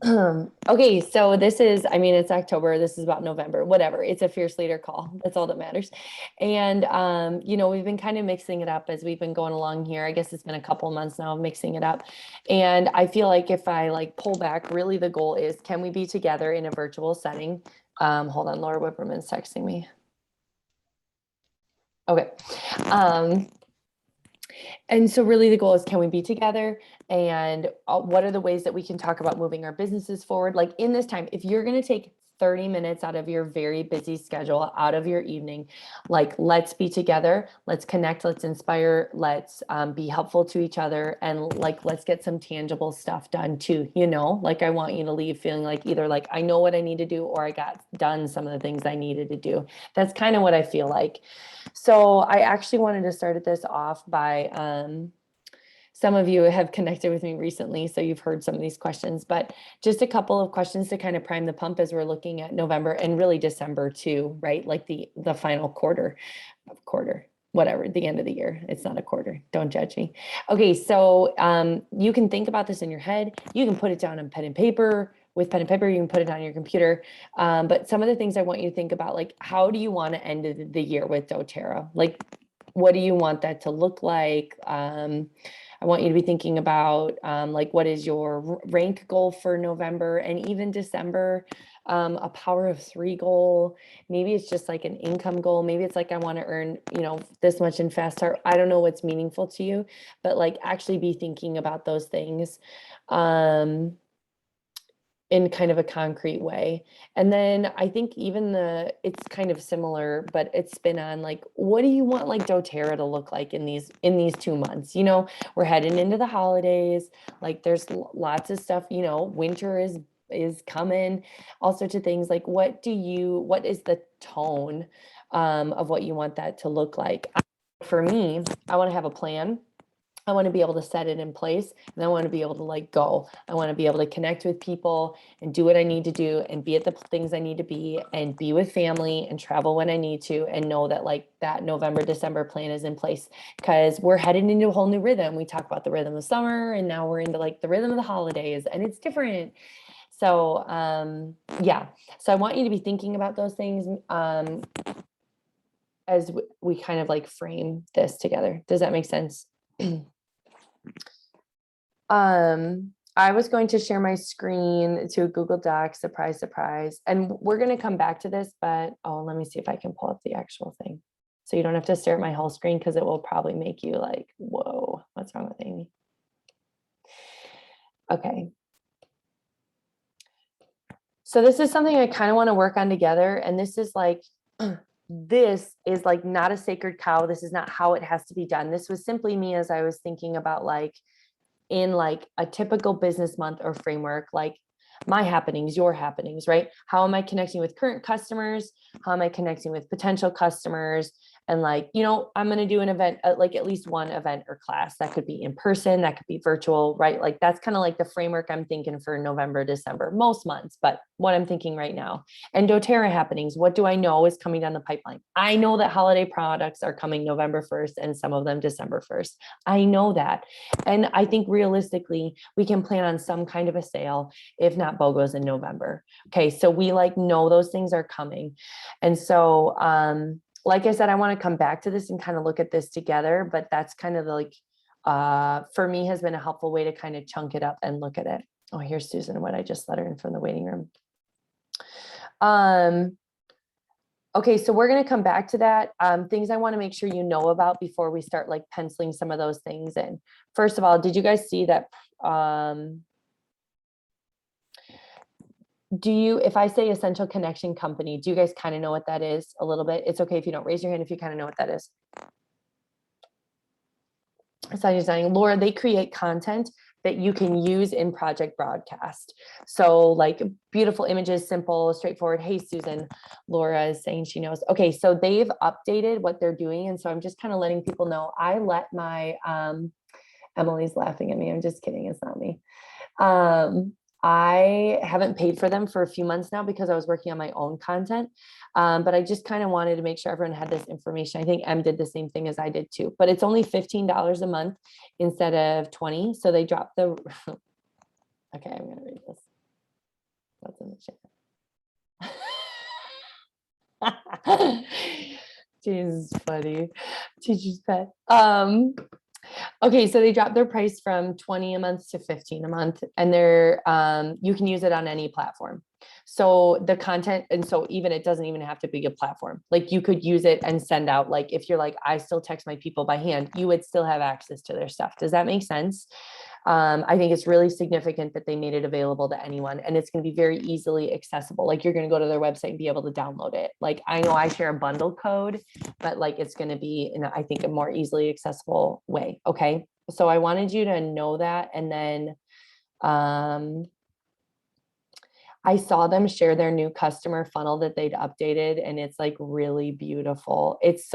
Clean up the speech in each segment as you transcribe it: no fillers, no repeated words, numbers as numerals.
Okay, so this is, I mean, it's October. This is about November, whatever. It's a Fierce Leader call. That's all that matters. And, we've been kind of mixing it up as we've been going along here. I guess it's been a couple months now of mixing it up. And I feel like if I like pull back, really the goal is, can we be together in a virtual setting? Hold on, Laura Whipperman's texting me. Okay. Um, And so really the goal is, can we be together, and what are the ways that we can talk about moving our businesses forward? Like in this time, if you're going to take 30 minutes out of your very busy schedule, out of your evening, like let's be together, let's connect, let's inspire, let's be helpful to each other, and like let's get some tangible stuff done too. Like I want you to leave feeling like either like I know what I need to do, or I got done some of the things I needed to do. That's kind of what I feel like. So I actually wanted to start this off by some of you have connected with me recently, so you've heard some of these questions, but just a couple of questions to kind of prime the pump as we're looking at November and really December too, right? Like the final quarter, whatever, the end of the year. It's not a quarter. Don't judge me. Okay, so you can think about this in your head. You can put it down on pen and paper. With pen and paper, you can put it on your computer. But some of the things I want you to think about, like, how do you want to end the year with doTERRA? Like, what do you want that to look like? I want you to be thinking about like, what is your rank goal for November and even December? A power of three goal. Maybe it's just like an income goal. Maybe it's like, I want to earn, this much in fast start. I don't know what's meaningful to you, but like actually be thinking about those things. In kind of a concrete way. And then I think even it's kind of similar, but it's been on like, what do you want like doTERRA to look like in these 2 months? We're heading into the holidays, like there's lots of stuff, winter is coming, all sorts of things. Like what is the tone of what you want that to look like? For me, I want to have a plan. I want to be able to set it in place, and I want to be able to like go. I want to be able to connect with people and do what I need to do and be at the things I need to be and be with family and travel when I need to, and know that like that November, December plan is in place, because we're heading into a whole new rhythm. We talk about the rhythm of summer, and now we're into like the rhythm of the holidays, and it's different. So yeah. So I want you to be thinking about those things as we kind of like frame this together. Does that make sense? I was going to share my screen to Google Docs, surprise, surprise. And we're going to come back to this, but let me see if I can pull up the actual thing. So you don't have to stare at my whole screen, because it will probably make you like, whoa, what's wrong with Amy? Okay. So this is something I kind of want to work on together. And this is like, not a sacred cow. This is not how it has to be done. This was simply me as I was thinking about like, in like a typical business month or framework, like my happenings, your happenings, right? How am I connecting with current customers? How am I connecting with potential customers? And like, I'm going to do an event, like at least one event or class that could be in person, that could be virtual, right? Like that's kind of like the framework I'm thinking for November, December, most months, but what I'm thinking right now. And doTERRA happenings, what do I know is coming down the pipeline? I know that holiday products are coming November 1st and some of them December 1st. I know that. And I think realistically, we can plan on some kind of a sale, if not BOGOs in November. Okay, so we like know those things are coming. And so, like I said, I want to come back to this and kind of look at this together, but that's kind of like, for me, has been a helpful way to kind of chunk it up and look at it. Oh, here's Susan, what I just let her in from the waiting room. Okay, so we're going to come back to that. Things I want to make sure you know about before we start like penciling some of those things in. First of all, did you guys see that? If I say Essential Connection Company, do you guys kind of know what that is a little bit? It's okay if you don't. Raise your hand if you kind of know what that is. Sound designing. Laura, they create content that you can use in Project Broadcast. So like beautiful images, simple, straightforward. Hey, Susan, Laura is saying she knows. Okay, so they've updated what they're doing. And so I'm just kind of letting people know. I let my, Emily's laughing at me. I'm just kidding. It's not me. I haven't paid for them for a few months now because I was working on my own content. But I just kind of wanted to make sure everyone had this information. I think Em did the same thing as I did too, but it's only $15 a month instead of 20. So they dropped the, okay, I'm going to read this. James is funny. Teacher's pet. Okay, so they dropped their price from 20 a month to 15 a month, and they're you can use it on any platform. So the content, and so even it doesn't even have to be a platform. Like you could use it and send out, like if you're like, I still text my people by hand, you would still have access to their stuff. Does that make sense? I think it's really significant that they made it available to anyone, and it's going to be very easily accessible. Like you're going to go to their website and be able to download it. Like I know I share a bundle code, but like it's going to be in, I think, a more easily accessible way. Okay. So I wanted you to know that. And then I saw them share their new customer funnel that they'd updated, and it's like really beautiful. It's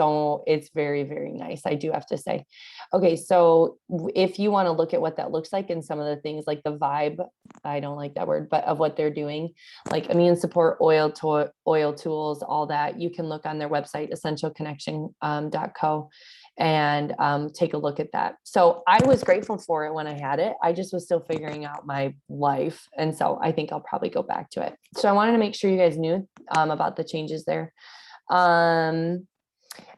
very, very nice. I do have to say. Okay. So if you want to look at what that looks like and some of the things like the vibe, I don't like that word, but of what they're doing, like immune support, oil tools, all that, you can look on their website, essentialconnection.co, and take a look at that. So I was grateful for it when I had it. I just was still figuring out my life. And so I think I'll probably go back to it. So I wanted to make sure you guys knew about the changes there. And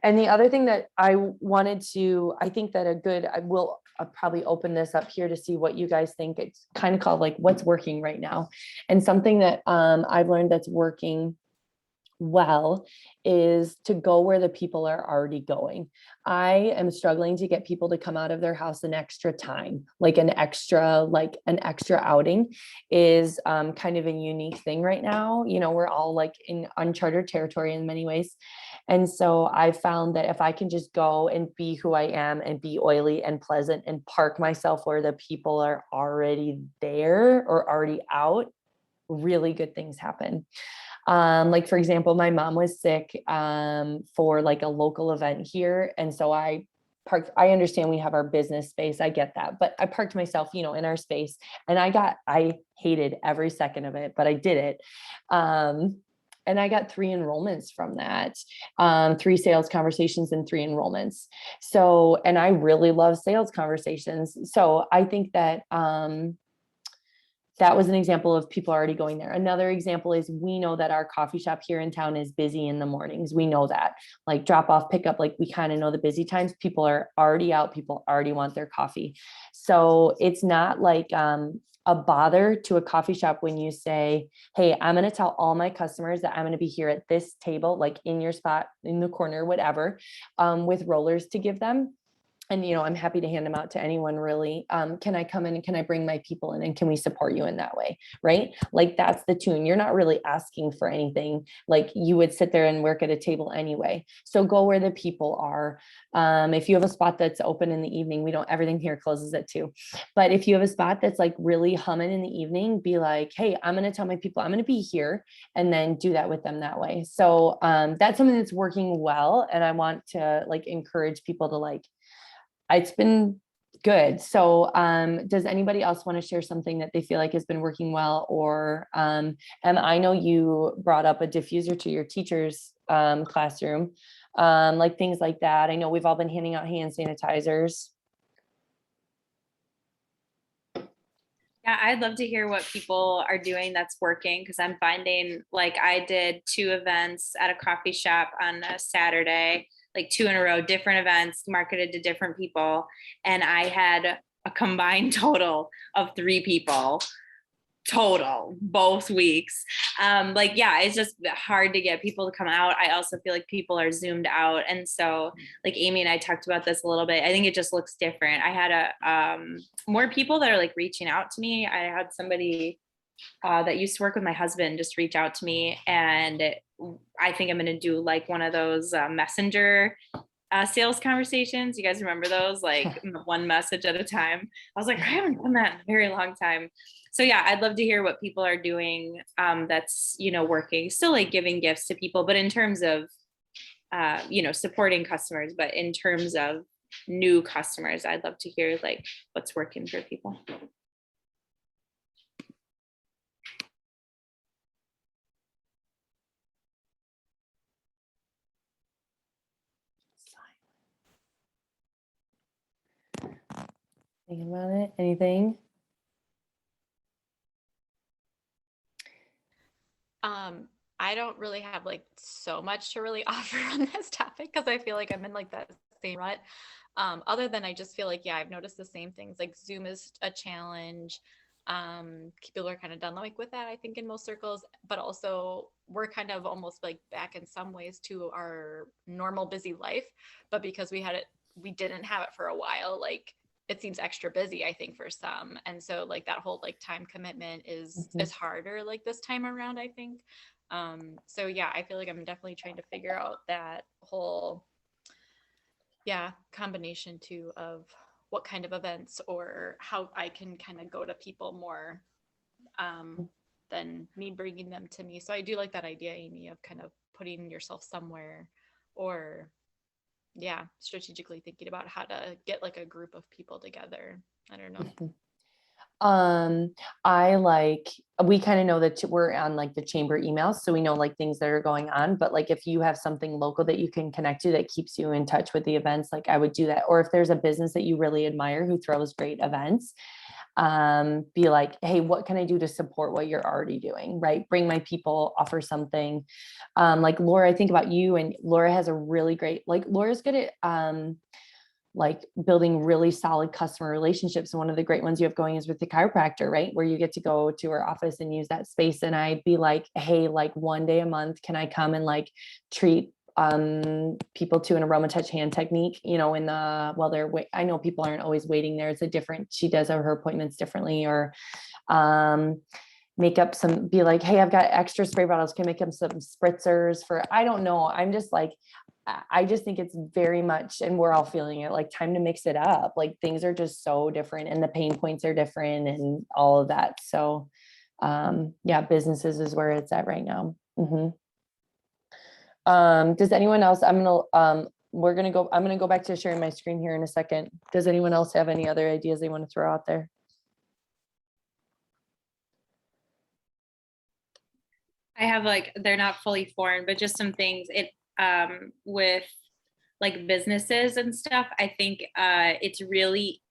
the other thing that I wanted to, I think that I will probably open this up here to see what you guys think. It's kind of called like what's working right now. And something that I've learned that's working well is to go where the people are already going. I am struggling to get people to come out of their house an extra time, like an extra outing is kind of a unique thing right now. You know, we're all like in uncharted territory in many ways. And so I found that if I can just go and be who I am and be oily and pleasant and park myself where the people are already there or already out, really good things happen. Like for example, my mom was sick for like a local event here. And so I understand we have our business space. I get that, but I parked myself, you know, in our space, and I hated every second of it, but I did it. And I got 3 enrollments from that, 3 sales conversations and 3 enrollments. So, and I really love sales conversations. So I think that, that was an example of people already going there. Another example is we know that our coffee shop here in town is busy in the mornings. We know that, like drop off, pick up, like we kind of know the busy times. People are already out. People already want their coffee. So it's not like a bother to a coffee shop when you say, hey, I'm going to tell all my customers that I'm going to be here at this table, like in your spot in the corner, whatever, with rollers to give them. And, you know, I'm happy to hand them out to anyone really. Can I come in and can I bring my people in and can we support you in that way? Right? Like that's the tune. You're not really asking for anything. Like you would sit there and work at a table anyway. So go where the people are. If you have a spot that's open in the evening, everything here closes at 2. But if you have a spot that's like really humming in the evening, be like, hey, I'm going to tell my people I'm going to be here, and then do that with them that way. So that's something that's working well. And I want to like encourage people to like, it's been good. So does anybody else want to share something that they feel like has been working well? Or and I know you brought up a diffuser to your teacher's classroom, like things like that. I know we've all been handing out hand sanitizers. Yeah, I'd love to hear what people are doing that's working, because I'm finding like I did 2 events at a coffee shop on a Saturday, like 2 in a row, different events marketed to different people. And I had a combined total of 3 people total both weeks. Like yeah, it's just hard to get people to come out. I also feel like people are zoomed out, and so like Amy and I talked about this a little bit. I think it just looks different. I had a more people that are like reaching out to me. I had somebody that used to work with my husband just reach out to me, and I think I'm going to do like one of those messenger sales conversations. You guys remember those, like one message at a time? I was like, I haven't done that in a very long time. So yeah, I'd love to hear what people are doing that's, you know, working, still like giving gifts to people, but in terms of, you know, supporting customers, but in terms of new customers, I'd love to hear like what's working for people. Thinking about it. Anything? I don't really have like so much to really offer on this topic because I feel like I'm in like that same rut. Other than I just feel like, yeah, I've noticed the same things. Like Zoom is a challenge. People are kind of done like with that, I think, in most circles, but also we're kind of almost like back in some ways to our normal busy life. But because we didn't have it for a while, like it seems extra busy, I think, for some. And so like that whole like time commitment is harder like this time around, I think. So yeah, I feel like I'm definitely trying to figure out that whole combination too of what kind of events or how I can kind of go to people more than me bringing them to me. So I do like that idea, Amy, of kind of putting yourself somewhere or strategically thinking about how to get like a group of people together. I don't know. I like, we kind of know that we're on like the chamber emails, so we know like things that are going on, but like if you have something local that you can connect to that keeps you in touch with the events, like I would do that. Or if there's a business that you really admire who throws great events, be like, hey, what can I do to support what you're already doing? Right. Bring my people, offer something. Like Laura, I think about you, and Laura has a really great, like Laura's good at, like building really solid customer relationships. And one of the great ones you have going is with the chiropractor, right? Where you get to go to her office and use that space. And I'd be like, hey, like one day a month, can I come and like treat people to an AromaTouch hand technique, you know, in the, while they're I know people aren't always waiting there. It's a different, she does her appointments differently, or make up some, be like, hey, I've got extra spray bottles, can I make up some spritzers for, I don't know. I'm just like, I just think it's very much, and we're all feeling it, like time to mix it up. Like things are just so different and the pain points are different and all of that. So yeah, businesses is where it's at right now. Does anyone else, I'm gonna go back to sharing my screen here in a second. Does anyone else have any other ideas they want to throw out there? I have like, they're not fully formed, but just some things with like businesses and stuff. I think it's really,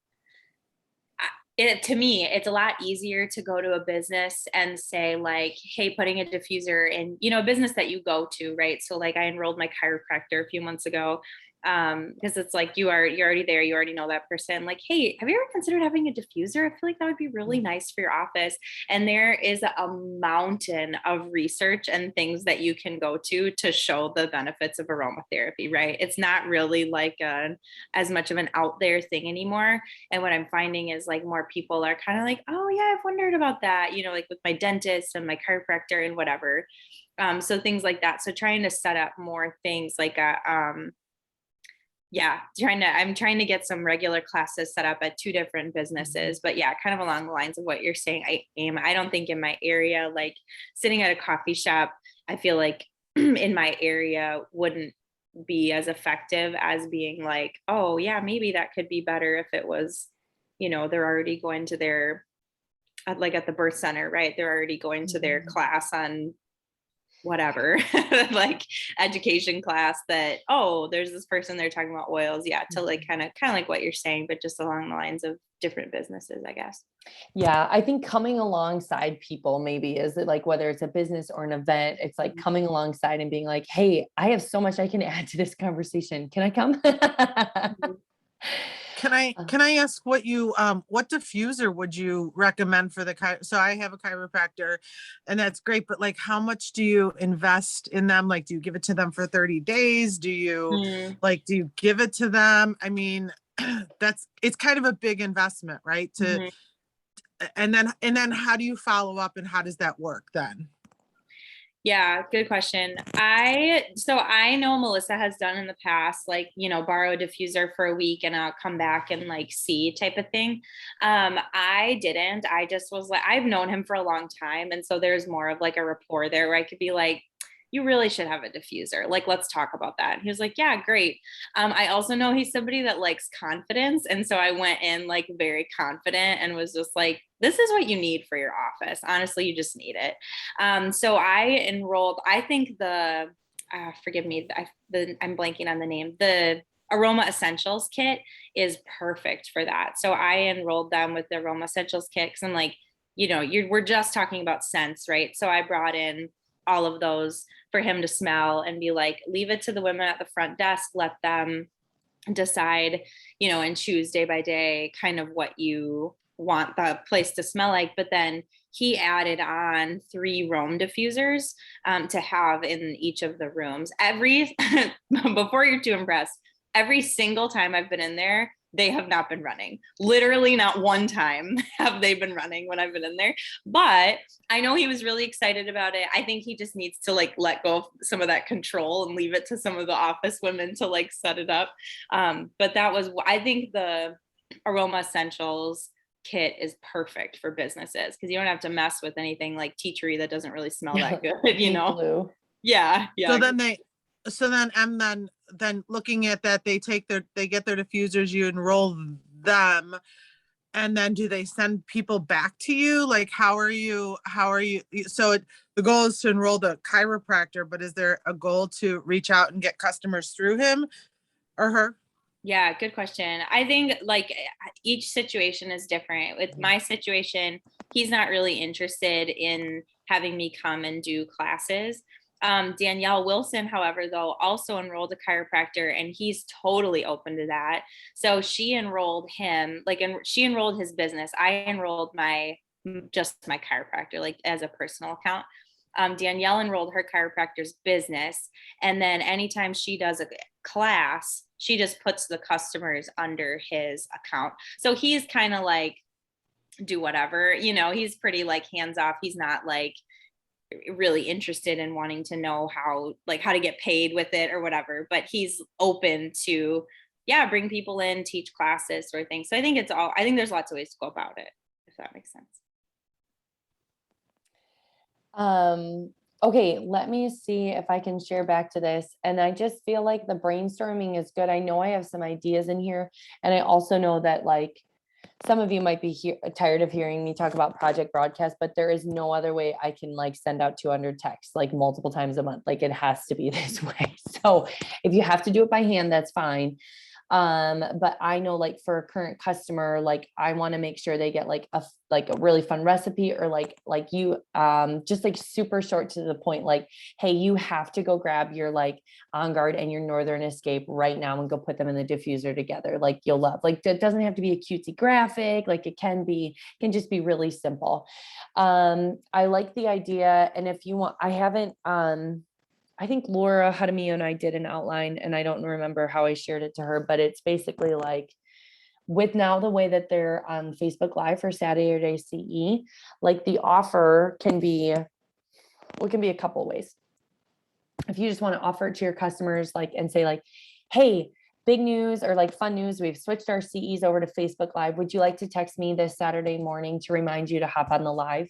to me, it's a lot easier to go to a business and say like, hey, putting a diffuser in, you know, a business that you go to, right? So like I enrolled my chiropractor a few months ago, because it's like you're already there, you already know that person. Like, hey, have you ever considered having a diffuser? I feel like that would be really nice for your office. And there is a mountain of research and things that you can go to show the benefits of aromatherapy, right? It's not really like as much of an out there thing anymore. And what I'm finding is like more people are kind of like, oh yeah, I've wondered about that, you know, like with my dentist and my chiropractor and whatever. So things like that. So trying to set up more things like I'm trying to get some regular classes set up at two different businesses, but yeah, kind of along the lines of what you're saying. I don't think in my area, like sitting at a coffee shop, I feel like in my area wouldn't be as effective as being like, oh yeah, maybe that could be better if it was, you know, they're already going to their, like at the birth center, right? They're already going to their class on whatever, like education class that, oh, there's this person, they're talking about oils. Yeah. To like kind of like what you're saying, but just along the lines of different businesses, I guess. Yeah, I think coming alongside people maybe is it like whether it's a business or an event, it's like coming alongside and being like, hey, I have so much I can add to this conversation. Can I come? Can I ask what diffuser would you recommend for so I have a chiropractor and that's great, but like how much do you invest in them? Like, do you give it to them for 30 days? Do you do you give it to them? I mean, it's kind of a big investment, right? And then how do you follow up and how does that work then? Yeah, good question. So I know Melissa has done in the past, like, you know, borrow a diffuser for a week and I'll come back and like see type of thing. I didn't. I just was like, I've known him for a long time. And so there's more of like a rapport there where I could be like, you really should have a diffuser. Like, let's talk about that. And he was like, yeah, great. I also know he's somebody that likes confidence. And so I went in like very confident and was just like, this is what you need for your office. Honestly, you just need it. So I enrolled, I think forgive me, I'm blanking on the name. The Aroma Essentials kit is perfect for that. So I enrolled them with the Aroma Essentials kit because I'm like, you know, we're just talking about scents, right? So I brought in all of those for him to smell and be like, leave it to the women at the front desk, let them decide, and choose day by day kind of what you want the place to smell like. But then he added on 3 Rome diffusers to have in each of the rooms. Before you're too impressed, every single time I've been in there, they have not been running. Literally not one time have they been running when I've been in there. But I know he was really excited about it. I think he just needs to like let go of some of that control and leave it to some of the office women to like set it up. But I think the Aroma Essentials kit is perfect for businesses because you don't have to mess with anything like tea tree that doesn't really smell that good, Deep blue. Yeah. So then looking at that, they get their diffusers, you enroll them, and then do they send people back to you? Like, how are you, the goal is to enroll the chiropractor, but is there a goal to reach out and get customers through him or her? Yeah, good question. I think like each situation is different. With my situation, he's not really interested in having me come and do classes. Danielle Wilson, however, though, also enrolled a chiropractor and he's totally open to that. So she enrolled him, and she enrolled his business. I enrolled just my chiropractor, like as a personal account. Danielle enrolled her chiropractor's business. And then anytime she does a class, she just puts the customers under his account. So he's kind of like, do whatever, he's pretty like hands off. He's not like really interested in wanting to know how to get paid with it or whatever, but he's open to, bring people in, teach classes sort of thing. So I think there's lots of ways to go about it, if that makes sense. Okay, let me see if I can share back to this. And I just feel like the brainstorming is good. I know I have some ideas in here. And I also know that like some of you might be tired of hearing me talk about Project Broadcast, but there is no other way I can like send out 200 texts like multiple times a month. Like it has to be this way. So if you have to do it by hand, that's fine. But I know like for a current customer, like I want to make sure they get like a really fun recipe or like you, just like super short to the point, like, hey, you have to go grab your like On Guard and your Northern Escape right now and go put them in the diffuser together. Like you'll love, like it doesn't have to be a cutesy graphic. Like it can just be really simple. I like the idea. And if you want, I think Laura Hadamio and I did an outline and I don't remember how I shared it to her, but it's basically like with now the way that they're on Facebook Live for Saturday CE, like the offer can be a couple of ways. If you just want to offer it to your customers, like, and say like, hey, big news or like fun news, we've switched our CEs over to Facebook Live. Would you like to text me this Saturday morning to remind you to hop on the live,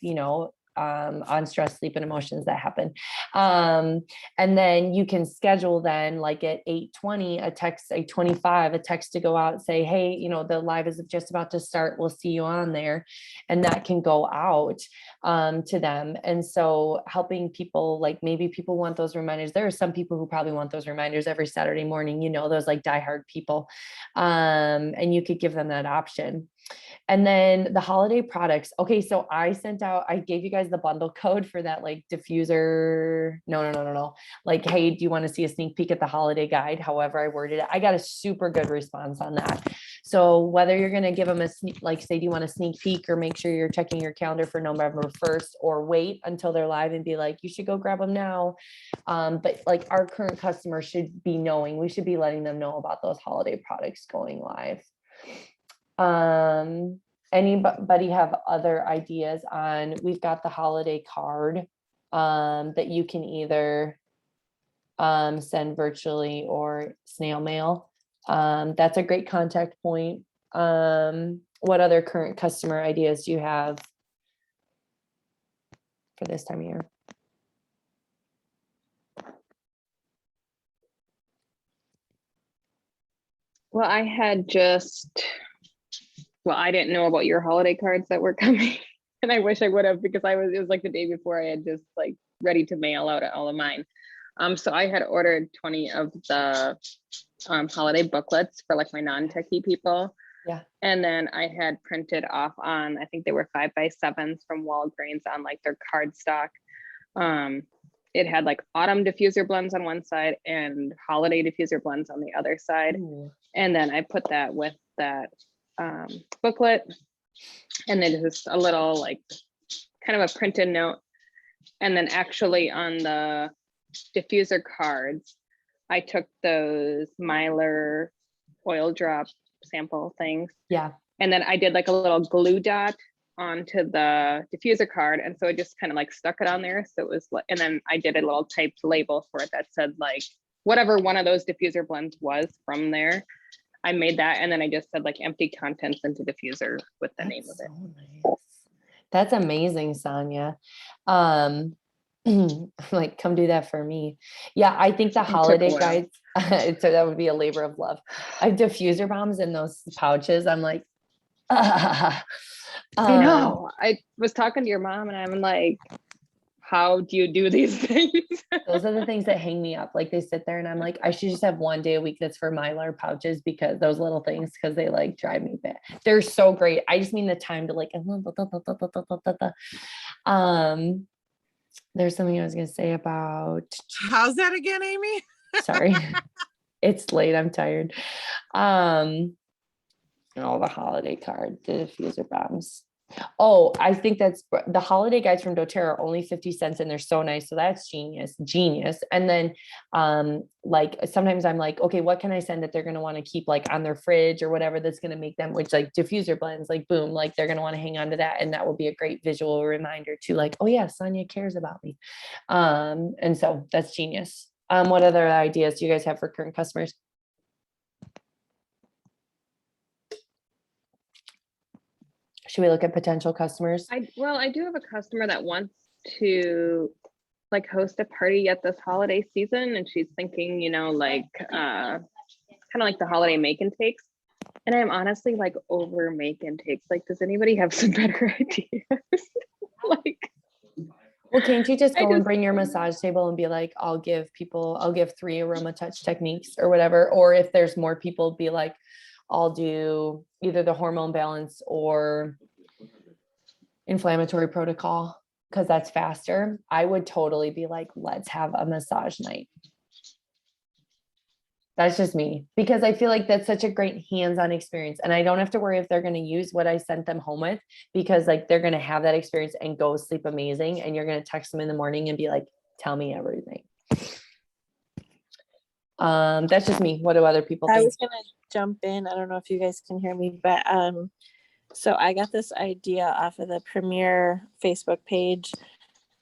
on stress, sleep, and emotions that happen. And then you can schedule then like at 8:20, a text, 8:25, a text to go out and say, hey, the live is just about to start. We'll see you on there. And that can go out to them. And so helping people, like maybe people want those reminders. There are some people who probably want those reminders every Saturday morning, those like diehard people. And you could give them that option. And then the holiday products. Okay, so I gave you guys the bundle code for that like diffuser. No. Like, hey, do you want to see a sneak peek at the holiday guide? However I worded it, I got a super good response on that. So whether you're going to give them a sneak, like say, do you want a sneak peek or make sure you're checking your calendar for November 1st or wait until they're live and be like, you should go grab them now. But like our current customers should be knowing, we should be letting them know about those holiday products going live. Anybody have other ideas on, we've got the holiday card that you can either send virtually or snail mail. That's a great contact point. What other current customer ideas do you have for this time of year? Well, I didn't know about your holiday cards that were coming. And I wish I would have, because it was like the day before I had just like ready to mail out all of mine. So I had ordered 20 of the holiday booklets for like my non-techie people. Yeah. And then I had printed off I think they were 5x7s from Walgreens on like their cardstock. it had like autumn diffuser blends on one side and holiday diffuser blends on the other side. Ooh. And then I put that with that booklet, and then just a little like kind of a printed note. And then actually on the diffuser cards, I took those Mylar oil drop sample things, Yeah. and then I did like a little glue dot onto the diffuser card, and so it just kind of like stuck it on there. So it was like, and then I did a little typed label for it that said like whatever one of those diffuser blends was from there. I made that, and then I just said like empty contents into diffuser with the name of That's it. so nice. That's amazing, Sonia. Like, come do that for me. Yeah, I think the It took a holiday while. guides, so that would be a labor of love. I diffuser bombs in those pouches. I'm like, I know. I was talking to your mom, and I'm like, how do you do these things? Those are the things that hang me up. Like, they sit there and I'm like, I should just have one day a week that's for Mylar pouches, because those little things, because they like drive me bad. They're so great. I just mean the time to like, there's something I was gonna say about, How's that again, Amy? sorry, it's late, I'm tired. Oh, the holiday card, the diffuser bombs. Oh, I think that's the holiday guides from doTERRA are only 50 cents and they're so nice. So that's genius. And then like sometimes I'm like, okay, what can I send that they're going to want to keep like on their fridge or whatever that's going to make them, which like diffuser blends, like boom, like they're going to want to hang on to that. And that will be a great visual reminder to like, oh yeah, Sonia cares about me. And so that's genius. What other ideas do you guys have for current customers? Should we look at potential customers? I do have a customer that wants to like host a party at this holiday season, and she's thinking, like kind of like the holiday make and takes. And I'm honestly like over make and takes. Like, does anybody have some better ideas? Like, Well, can't you just I go and just- bring your massage table and be like, I'll give 3 aroma touch techniques or whatever. Or if there's more people, be like, I'll do either the hormone balance or inflammatory protocol, because that's faster. I would totally be like, let's have a massage night. That's just me, because I feel like that's such a great hands-on experience. And I don't have to worry if they're going to use what I sent them home with, because like they're going to have that experience and go sleep amazing. And you're going to text them in the morning and be like, tell me everything. That's just me. What do other people I think? was gonna jump in. I don't know if you guys can hear me, but so I got this idea off of the Premier Facebook page.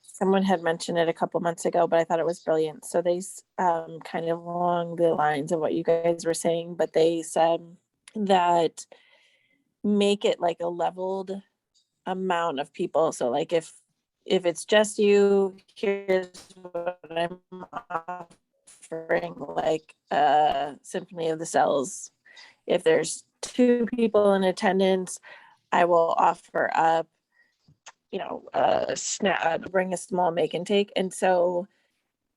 Someone had mentioned it a couple months ago, but I thought it was brilliant. So they kind of along the lines of what you guys were saying, but they said that make it like a leveled amount of people. So like if it's just you, here's what I'm offering, like Symphony of the Cells. If there's 2 people in attendance, I will offer up, bring a small make and take. And so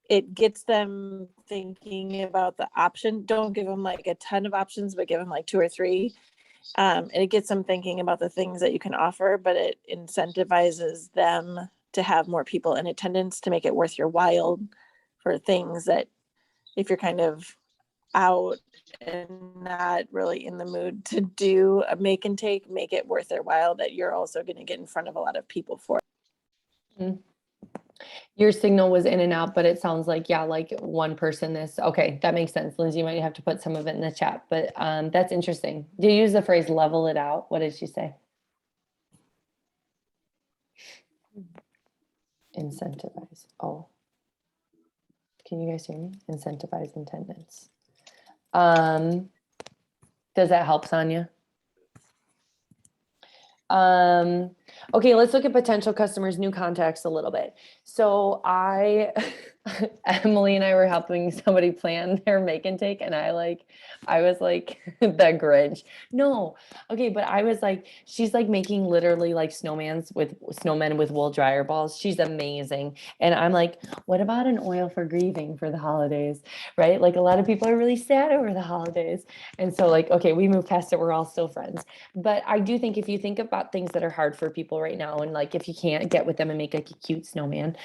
it gets them thinking about the option. Don't give them like a ton of options, but give them like 2 or 3. And it gets them thinking about the things that you can offer, but it incentivizes them to have more people in attendance to make it worth your while for things that if you're kind of out and not really in the mood to do a make and take, make it worth their while that you're also going to get in front of a lot of people for. Your signal was in and out, but it sounds like, yeah, like one person okay, that makes sense. Lindsay, you might have to put some of it in the chat, but that's interesting. Do you use the phrase level it out? What did she say? Incentivize. Oh, can you guys hear me? Incentivize attendance. Does that help, Sonia? Okay, let's look at potential customers, new contacts a little bit. So Emily and I were helping somebody plan their make and take, and I was like the Grinch. No, okay, but I was like, she's like making literally like snowmen with wool dryer balls. She's amazing. And I'm like, what about an oil for grieving for the holidays, right? Like a lot of people are really sad over the holidays. And so like, okay, we move past it. We're all still friends. But I do think if you think about things that are hard for people right now, and like if you can't get with them and make like a cute snowman,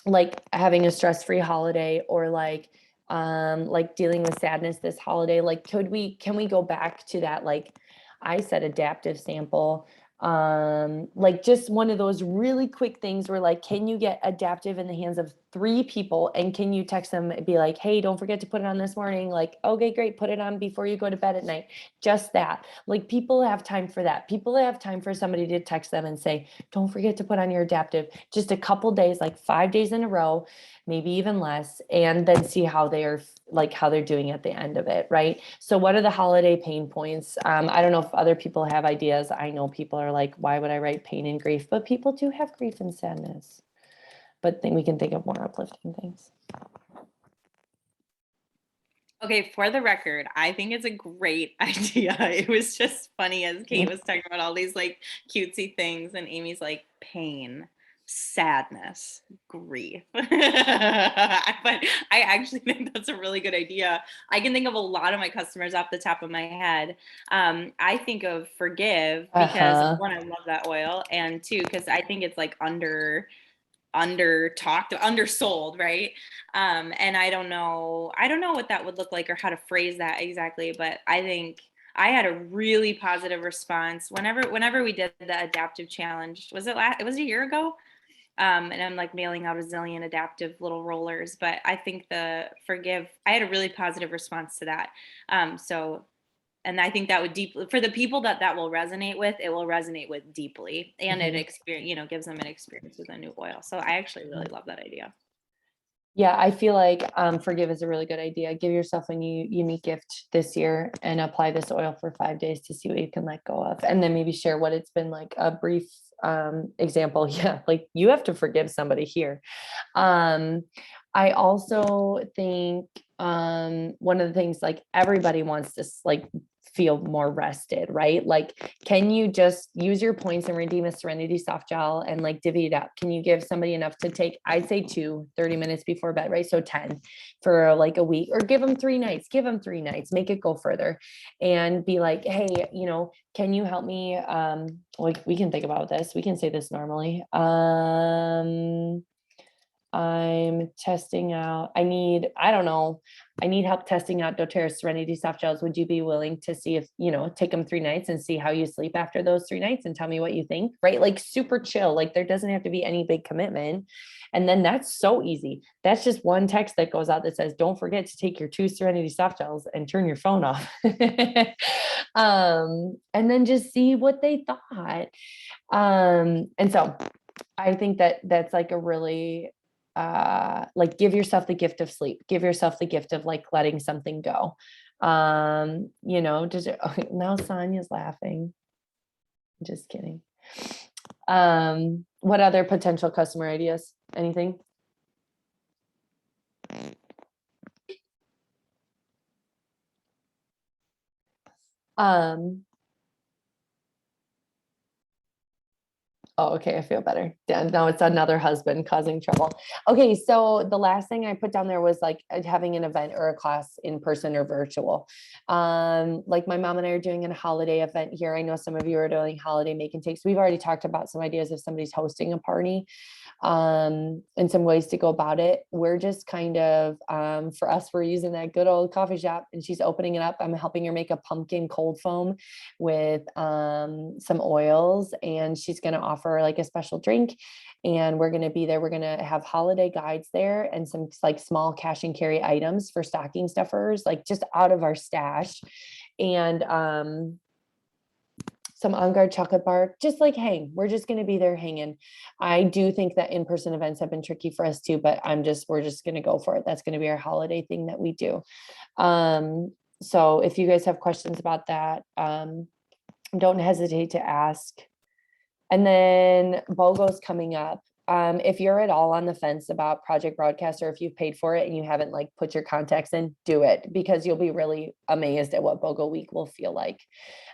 like having a stress-free holiday, or like dealing with sadness this holiday, like can we go back to that, like I said, adaptive sample, like just one of those really quick things where like, can you get adaptive in the hands of 3 people, and can you text them and be like, hey, don't forget to put it on this morning, like, okay, great, put it on before you go to bed at night. Just that, like, people have time for that. People have time for somebody to text them and say, don't forget to put on your adaptive, just a couple days, like 5 days in a row, maybe even less, and then see how they're like how they're doing at the end of it, right? So what are the holiday pain points? I don't know if other people have ideas. I know people are like, why would I write pain and grief? But people do have grief and sadness. But then we can think of more uplifting things. Okay, for the record, I think it's a great idea. It was just funny as Kate was talking about all these like cutesy things, and Amy's like pain, sadness, grief. But I actually think that's a really good idea. I can think of a lot of my customers off the top of my head. I think of Forgive because one, I love that oil, and two, because I think it's like undersold, right? And I don't know what that would look like or how to phrase that exactly, but I think I had a really positive response whenever we did the adaptive challenge. It was a year ago. And I'm like mailing out a zillion adaptive little rollers, but I think the Forgive, I had a really positive response to that. And I think that would deeply, for the people that will resonate with, it will resonate with deeply, and it gives them an experience with a new oil. So I actually really love that idea. Yeah, I feel like Forgive is a really good idea. Give yourself a new unique gift this year and apply this oil for 5 days to see what you can let go of. And then maybe share what it's been like, a brief example. Yeah, like you have to forgive somebody here. I also think one of the things, like everybody wants to like feel more rested, right? Like, can you just use your points and redeem a Serenity soft gel and like divvy it up? Can you give somebody enough to take, I'd say 30 minutes before bed, right? So 10 for like a week, or give them 3 nights, make it go further, and be like, hey, can you help me? Like we can think about this. We can say this normally. I'm testing out, I need help testing out doTERRA Serenity soft gels. Would you be willing to see if, take them 3 nights and see how you sleep after those 3 nights and tell me what you think, right? Like super chill, like there doesn't have to be any big commitment. And then that's so easy. That's just one text that goes out that says, don't forget to take your 2 Serenity soft gels and turn your phone off. And then just see what they thought. And so I think that's like a really, like give yourself the gift of sleep, give yourself the gift of like letting something go. Now Sonia's laughing. Just kidding. What other potential customer ideas? Anything? Oh, okay, I feel better. Yeah, now it's another husband causing trouble. Okay, so the last thing I put down there was like having an event or a class in person or virtual. Like my mom and I are doing a holiday event here. I know some of you are doing holiday make and takes. We've already talked about some ideas if somebody's hosting a party, and some ways to go about it. We're just kind of, for us, we're using that good old coffee shop, and she's opening it up. I'm helping her make a pumpkin cold foam with some oils, and she's going to offer like a special drink, and we're going to be there. We're going to have holiday guides there and some like small cash and carry items for stocking stuffers, like just out of our stash, and some On Guard chocolate bar, just like hang. We're just going to be there hanging. I do think that in-person events have been tricky for us too, but we're just going to go for it. That's going to be our holiday thing that we do. So if you guys have questions about that, don't hesitate to ask. And then BOGO's coming up. If you're at all on the fence about Project Broadcast, or if you've paid for it and you haven't like put your contacts in, do it, because you'll be really amazed at what BOGO week will feel like.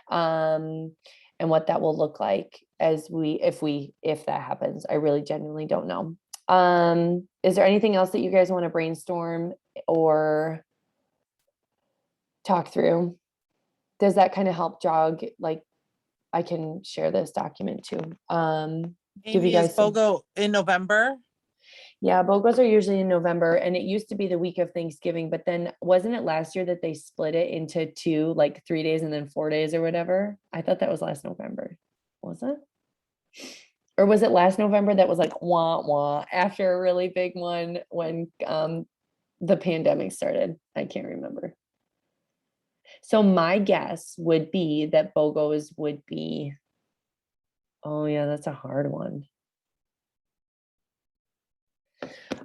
And what that will look like if that happens. I really genuinely don't know. Is there anything else that you guys want to brainstorm or talk through? Does that kind of help jog? Like, I can share this document too. Give Amy, you guys is BOGO in November? Yeah, BOGOs are usually in November, and it used to be the week of Thanksgiving, but then wasn't it last year that they split it into two, like 3 days and then 4 days or whatever? I thought that was last November. Was it? Or was it last November that was like wah wah after a really big one when the pandemic started? I can't remember. So my guess would be that BOGOs would be, oh yeah, that's a hard one.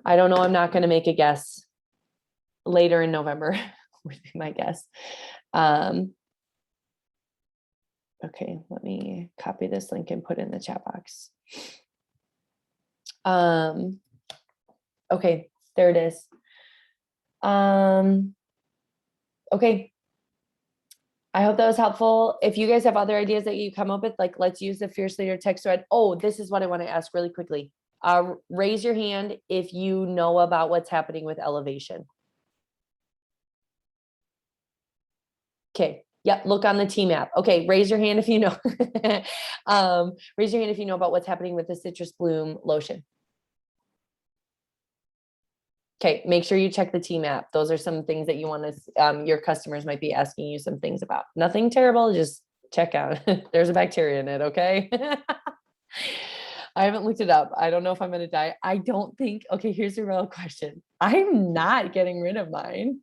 I don't know. I'm not going to make a guess. Later in November would be my guess. Okay, let me copy this link and put it in the chat box. Okay, there it is. Okay. I hope that was helpful. If you guys have other ideas that you come up with, like let's use the Fierce Leader text thread. Oh, this is what I want to ask really quickly. Raise your hand if you know about what's happening with Elevation. Okay. Yep. Look on the team app. Okay. Raise your hand if you know. Raise your hand if you know about what's happening with the Citrus Bloom lotion. Okay. Make sure you check the team app. Those are some things that you want to, your customers might be asking you some things about. Nothing terrible. Just check out. There's a bacteria in it. Okay. I haven't looked it up. I don't know if I'm going to die. I don't think, okay, here's a real question. I'm not getting rid of mine.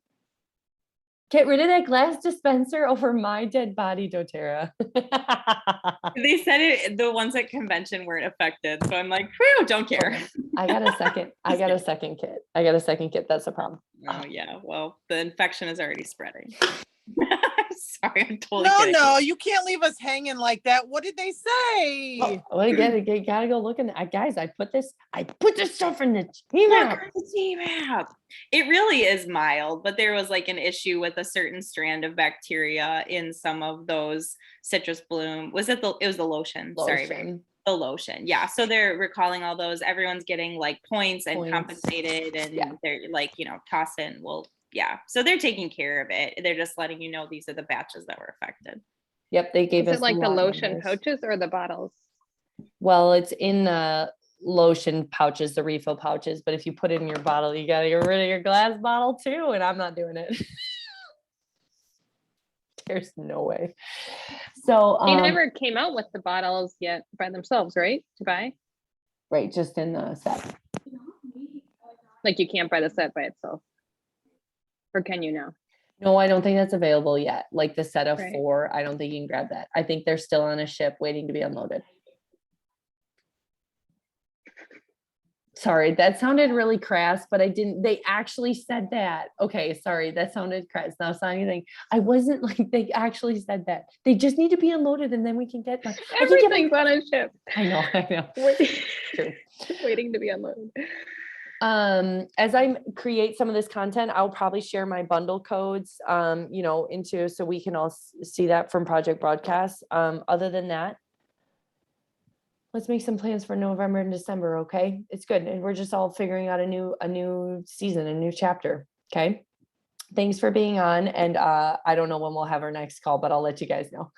Get rid of that glass dispenser over my dead body, doTERRA. They said it, the ones at convention weren't affected. So I'm like, whew, don't care. I got a second. I got a second kit. I got a second kit. That's a problem. Oh yeah. Well, the infection is already spreading. Sorry, I'm totally No, kidding. no, you can't leave us hanging like that. What did they say? Oh, well, you gotta go look in the, guys, I put this stuff in the team Look app. at the team app. It really is mild, but there was like an issue with a certain strand of bacteria in some of those Citrus Bloom. Was it it was the lotion? Sorry, Lotion. the lotion. Yeah. So they're recalling all those. Everyone's getting like points and Points. compensated, and Yeah. they're like, toss in. Well, yeah. So they're taking care of it. They're just letting you know these are the batches that were affected. Yep, they gave Is us it like the lot lotion numbers. pouches or the bottles? Well, it's in the lotion pouches, the refill pouches, but if you put it in your bottle, you gotta get rid of your glass bottle too, and I'm not doing it. There's no way. So They never came out with the bottles yet by themselves, right? To buy? right, just in the set. Like you can't buy the set by itself. Or can you now? No, I don't think that's available yet. Like the set of Right. 4, I don't think you can grab that. I think they're still on a ship waiting to be unloaded. Sorry, that sounded really crass, but they actually said that. Okay, sorry, that sounded crass. Now it's not anything. I wasn't like, they actually said that. They just need to be unloaded and then we can get my, I can get my- Everything's on a ship. I know. True. Waiting to be unloaded. As I create some of this content, I'll probably share my bundle codes, into, so we can all see that from Project Broadcast. Other than that, let's make some plans for November and December. Okay. It's good. And we're just all figuring out a new season, a new chapter. Okay. Thanks for being on. And, I don't know when we'll have our next call, but I'll let you guys know.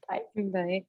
Bye.